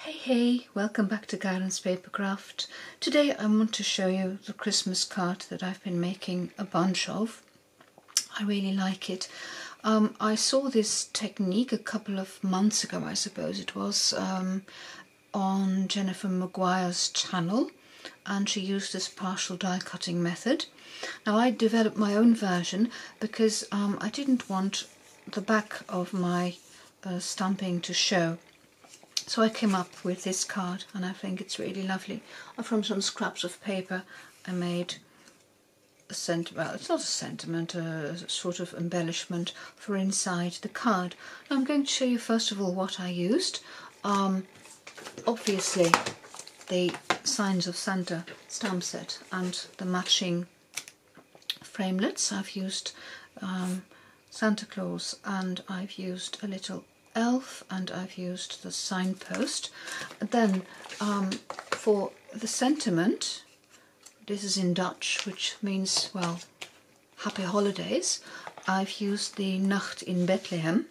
Hey, welcome back to Gardens Papercraft. Today I want to show you the Christmas card that I've been making a bunch of. I really like it. I saw this technique a couple of months ago, I suppose it was, on Jennifer Maguire's channel, and she used this partial die cutting method. Now I developed my own version because I didn't want the back of my stamping to show. So I came up with this card and I think it's really lovely. From some scraps of paper I made a well, it's not a sentiment, a sort of embellishment for inside the card. Now I'm going to show you first of all what I used. Obviously the Signs of Santa stamp set and the matching framelits. I've used Santa Claus, and I've used a little elf, and I've used the signpost. Then for the sentiment, this is in Dutch, which means, well, happy holidays. I've used the Nacht in Bethlehem,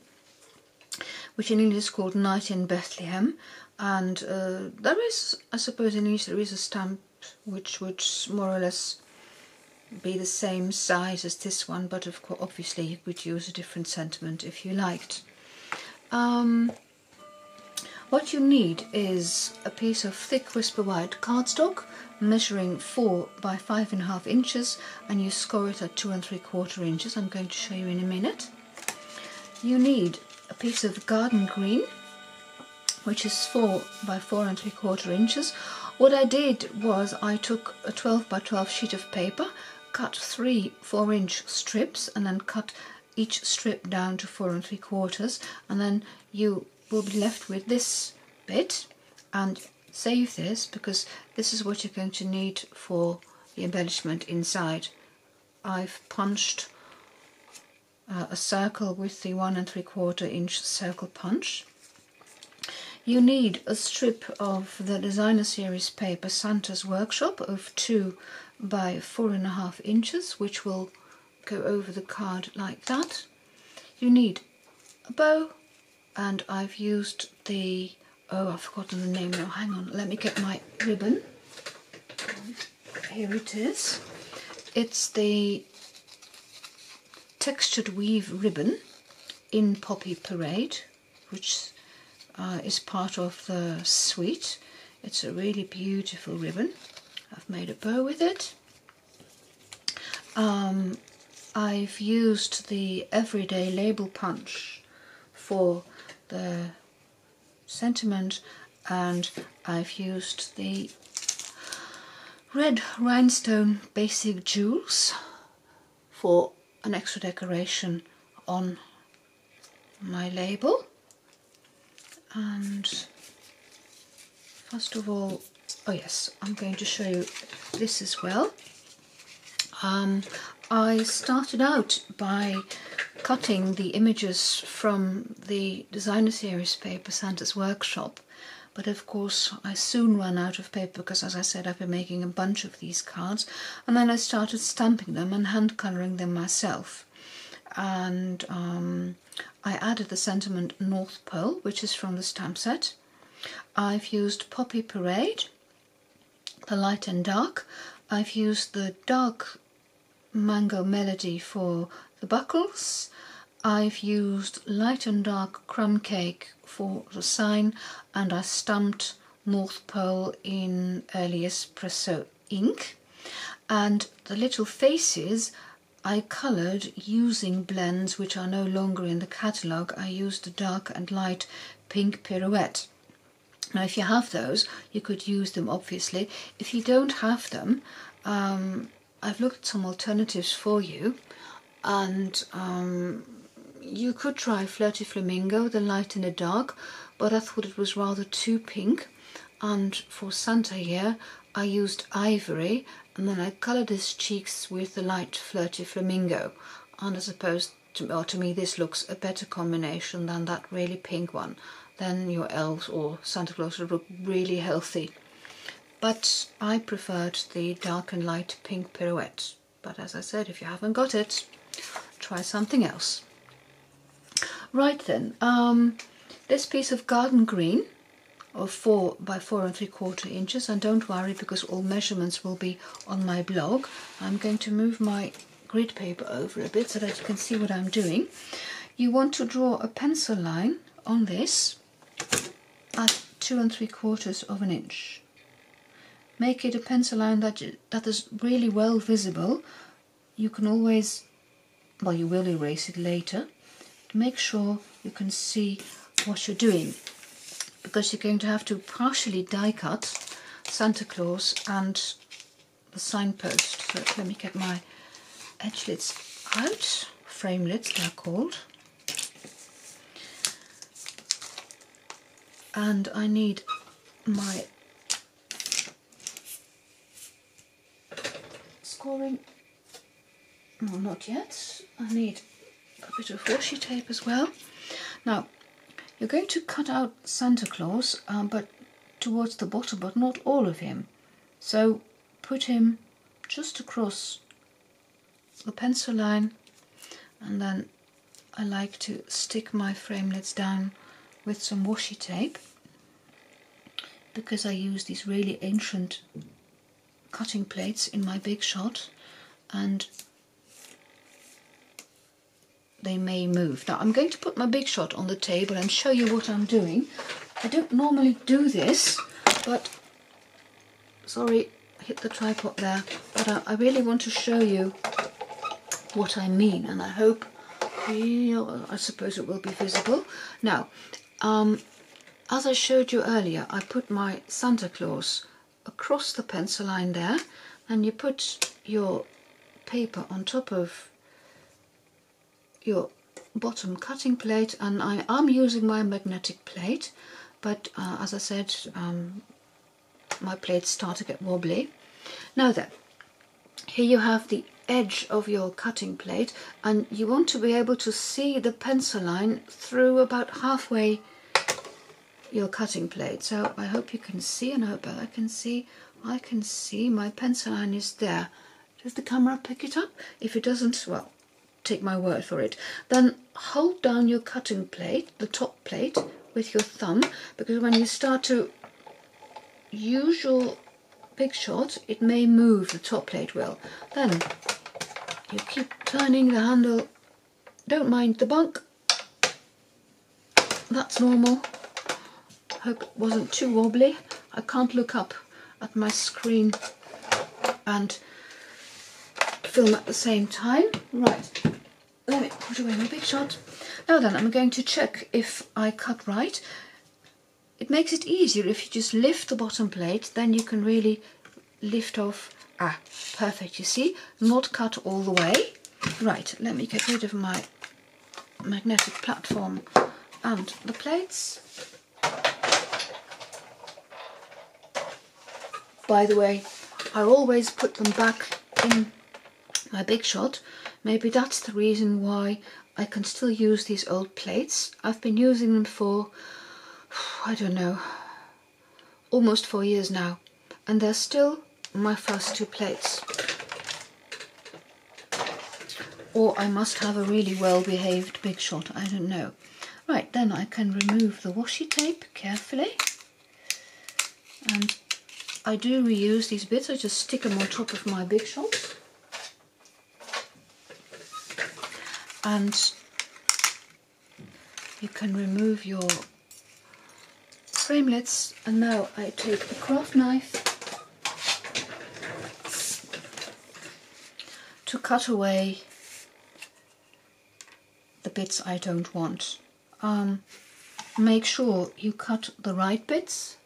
which in English is called Night in Bethlehem. And there is, I suppose in English there is a stamp which would more or less be the same size as this one, but of course obviously you could use a different sentiment if you liked. What you need is a piece of thick whisper white cardstock measuring 4 by 5.5 inches, and you score it at 2 3/4 inches. I'm going to show you in a minute. You need a piece of garden green, which is 4 by 4 3/4 inches. What I did was I took a 12 by 12 sheet of paper, cut 3 4-inch strips, and then cut each strip down to 4 3/4, and then you will be left with this bit. And save this, because this is what you're going to need for the embellishment inside. I've punched a circle with the 1 3/4 inch circle punch. You need a strip of the Designer Series paper Santa's Workshop of 2 by 4.5 inches, which will go over the card like that. You need a bow, and I've used the, oh, I've forgotten the name now, hang on, let me get my ribbon. Here it is. It's the Textured Weave ribbon in Poppy Parade, which is part of the suite. It's a really beautiful ribbon. I've made a bow with it. I've used the Everyday Label Punch for the sentiment, and I've used the Red Rhinestone Basic Jewels for an extra decoration on my label. And first of all, oh yes, I'm going to show you this as well. I started out by cutting the images from the Designer Series paper Santa's Workshop, but of course I soon ran out of paper because, as I said, I've been making a bunch of these cards, and then I started stamping them and hand colouring them myself. And I added the sentiment North Pole, which is from the stamp set. I've used Poppy Parade, the light and dark. I've used the dark Mango Melody for the buckles. I've used light and dark Crumb Cake for the sign, and I stamped North Pole in early espresso ink. And the little faces I coloured using blends which are no longer in the catalogue. I used the dark and light pink pirouette. Now if you have those, you could use them obviously. If you don't have them, I've looked at some alternatives for you, and you could try Flirty Flamingo, the light and the dark, but I thought it was rather too pink. And for Santa here I used Ivory, and then I coloured his cheeks with the light Flirty Flamingo, and I suppose to me this looks a better combination than that really pink one. Then your elves or Santa Claus would look really healthy. But I preferred the dark and light pink pirouette. But as I said, if you haven't got it, try something else. Right then, this piece of garden green of 4 by 4 3/4 inches, and don't worry because all measurements will be on my blog. I'm going to move my grid paper over a bit so that you can see what I'm doing. You want to draw a pencil line on this at 2 3/4 inch. Make it a pencil line that is really well visible. You can always, well, you will erase it later, to make sure you can see what you're doing, because you're going to have to partially die cut Santa Claus and the signpost. So let me get my edgelets out, framelets they're called, and I need my scoring, no, not yet, I need a bit of washi tape as well. Now you're going to cut out Santa Claus, but towards the bottom, but not all of him. So put him just across the pencil line, and then I like to stick my framelets down with some washi tape, because I use these really ancient cutting plates in my Big Shot, and they may move. Now I'm going to put my Big Shot on the table and show you what I'm doing. I don't normally do this, but sorry, I hit the tripod there, but I really want to show you what I mean, and I hope, I suppose it will be visible. Now, as I showed you earlier, I put my Santa Claus across the pencil line there, and you put your paper on top of your bottom cutting plate, and I'm using my magnetic plate, but as I said, my plates start to get wobbly. Now then, here you have the edge of your cutting plate, and you want to be able to see the pencil line through about halfway your cutting plate. So I hope you can see, and I hope I can see my pencil line is there. Does the camera pick it up? If it doesn't, well, take my word for it. Then hold down your cutting plate, the top plate, with your thumb, because when you start to use your Big Shot, it may move, the top plate will. Then you keep turning the handle, don't mind the bunk, that's normal. Hope it wasn't too wobbly. I can't look up at my screen and film at the same time. Right, let me put away my Big Shot. Now then, I'm going to check if I cut right. It makes it easier if you just lift the bottom plate, then you can really lift off. Ah, perfect, you see, not cut all the way. Right, let me get rid of my magnetic platform and the plates. By the way, I always put them back in my Big Shot. Maybe that's the reason why I can still use these old plates. I've been using them for, I don't know, almost 4 years now, and they're still my first 2 plates. Or I must have a really well behaved Big Shot, I don't know. Right, then I can remove the washi tape carefully, and I do reuse these bits. I just stick them on top of my Big Shot, and you can remove your framelets. And now I take a craft knife to cut away the bits I don't want. Make sure you cut the right bits.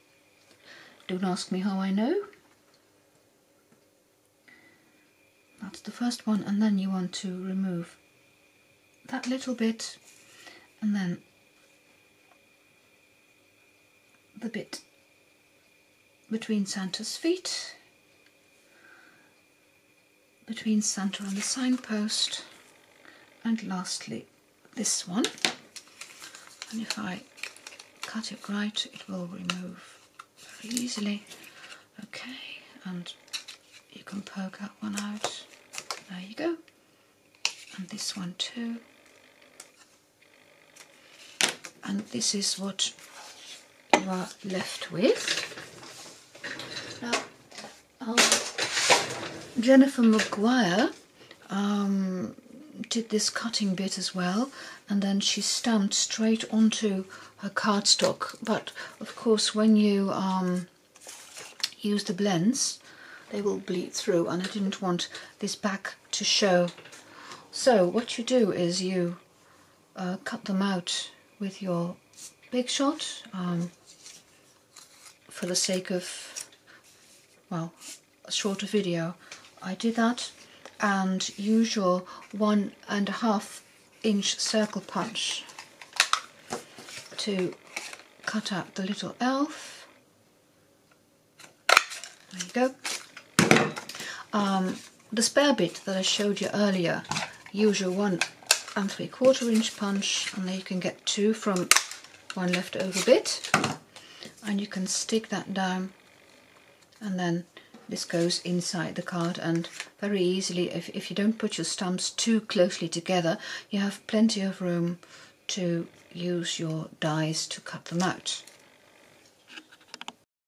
Don't ask me how I know. That's the first one, and then you want to remove that little bit, and then the bit between Santa's feet, between Santa and the signpost, and lastly this one. And if I cut it right, it will remove very easily. Okay, and you can poke that one out. There you go. And this one too. And this is what you are left with. Now, Jennifer Maguire did this cutting bit as well, and then she stamped straight onto her cardstock. But of course, when you use the blends, they will bleed through, and I didn't want this back to show. So what you do is you cut them out with your Big Shot for the sake of, well, a shorter video. I did that, and use your 1.5 inch circle punch to cut out the little elf. There you go. The spare bit that I showed you earlier, use your 1 3/4 inch punch, and then you can get 2 from one leftover bit, and you can stick that down, and then this goes inside the card, and very easily, if you don't put your stamps too closely together, you have plenty of room to use your dies to cut them out.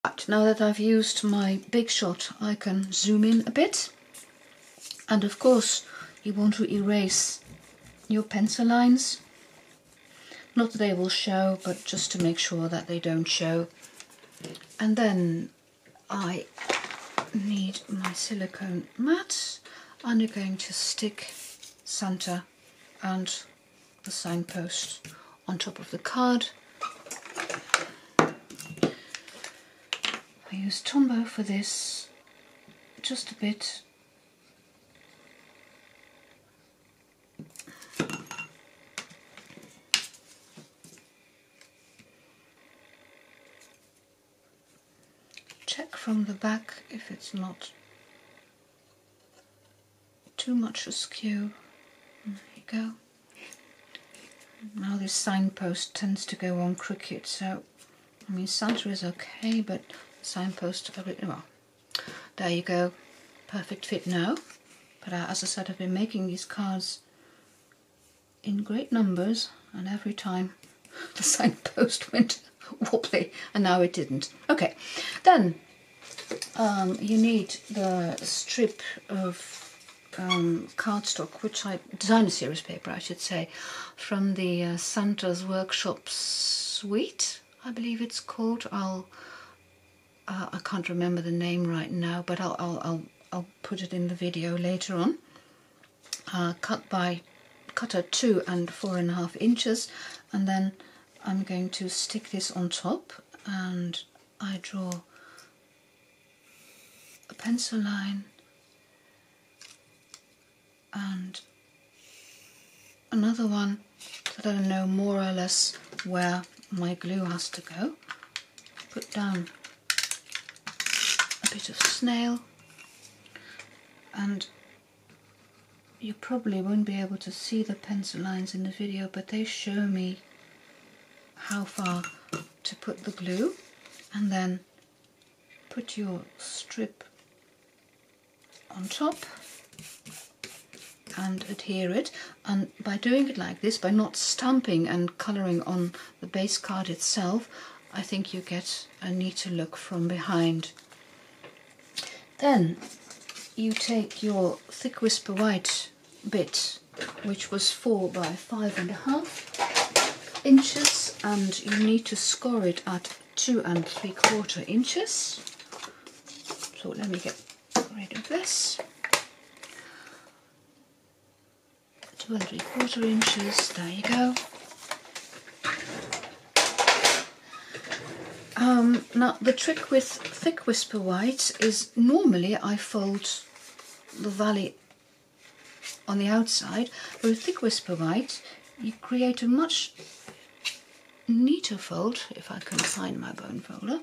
But now that I've used my Big Shot, I can zoom in a bit, and of course you want to erase your pencil lines. Not that they will show, but just to make sure that they don't show. And then I need my silicone mat, and I'm going to stick Santa and the signpost on top of the card. I use Tombow for this, just a bit. Check from the back if it's not too much askew. There you go. Now this signpost tends to go on crooked, so I mean Santa is okay, but signpost a bit, well, there you go, perfect fit now. But as I said, I've been making these cards in great numbers, and every time the signpost went wobbly, and now it didn't. Okay, then you need the strip of cardstock, which designer series paper I should say, from the Santa's Workshop Suite, I believe it's called. I can't remember the name right now, but I'll put it in the video later on. Cut at 2 and 4.5 inches, and then I'm going to stick this on top, and I draw a pencil line and another one so that I know more or less where my glue has to go. Put down a bit of snail, and you probably won't be able to see the pencil lines in the video, but they show me how far to put the glue, and then put your strip on top and adhere it. And by doing it like this, by not stamping and colouring on the base card itself, I think you get a neater look from behind. Then you take your thick Whisper White bit, which was 4 by 5.5 inches, and you need to score it at 2 3/4 inches. So let me get rid of this. 2 3/4 inches, there you go. Now the trick with thick Whisper White is normally I fold the valley on the outside, but with thick Whisper White you create a much neater fold, if I can find my bone folder,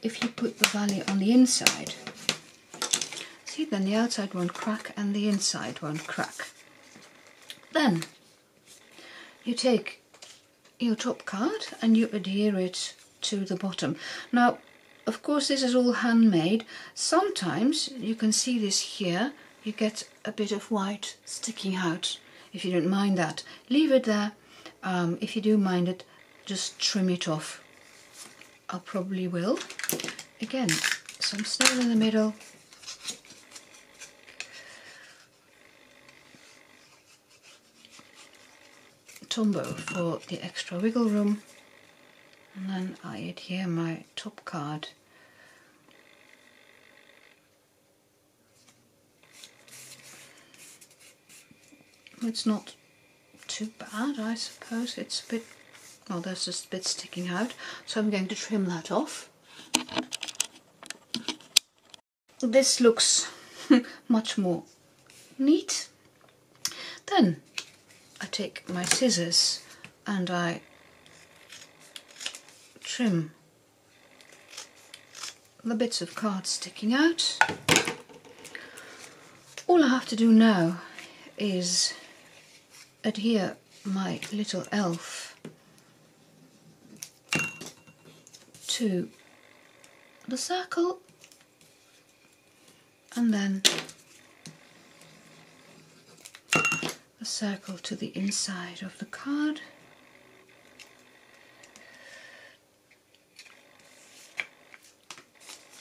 if you put the valley on the inside. See, then the outside won't crack and the inside won't crack. Then you take your top card and you adhere it to the bottom. Now, of course, this is all handmade. Sometimes you can see this here, you get a bit of white sticking out. If you don't mind that, leave it there. If you do mind it, just trim it off. I probably will. Again, some snow in the middle. Tombow for the extra wiggle room. And then I adhere my top card. It's not too bad, I suppose. It's a bit, well, there's just a bit sticking out, so I'm going to trim that off. This looks much more neat. Then I take my scissors and I trim the bits of card sticking out. All I have to do now is adhere my little elf to the circle and then the circle to the inside of the card.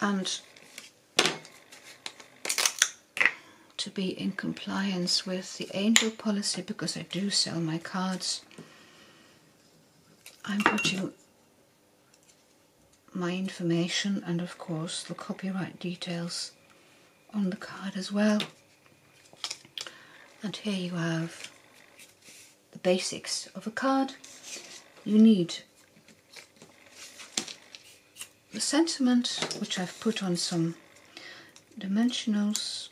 And to be in compliance with the Angel policy, because I do sell my cards, I'm putting my information and of course the copyright details on the card as well. And here you have the basics of a card. You need the sentiment, which I've put on some dimensionals.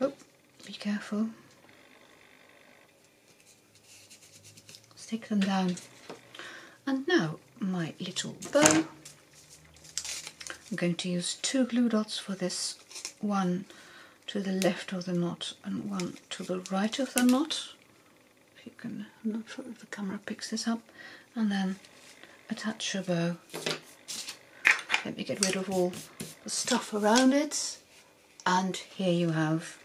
Oh, be careful. Stick them down. And now my little bow. I'm going to use 2 glue dots for this, one to the left of the knot and one to the right of the knot. If you can, I'm not sure if the camera picks this up. And then attach your bow. Let me get rid of all the stuff around it. And here you have,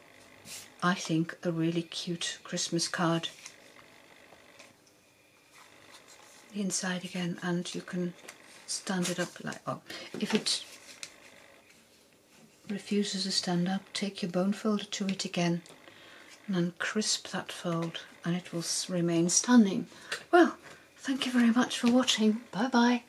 I think, a really cute Christmas card. The inside again, and you can stand it up like, oh, if it refuses to stand up, take your bone folder to it again and then crisp that fold and it will remain standing. Well, thank you very much for watching. Bye bye.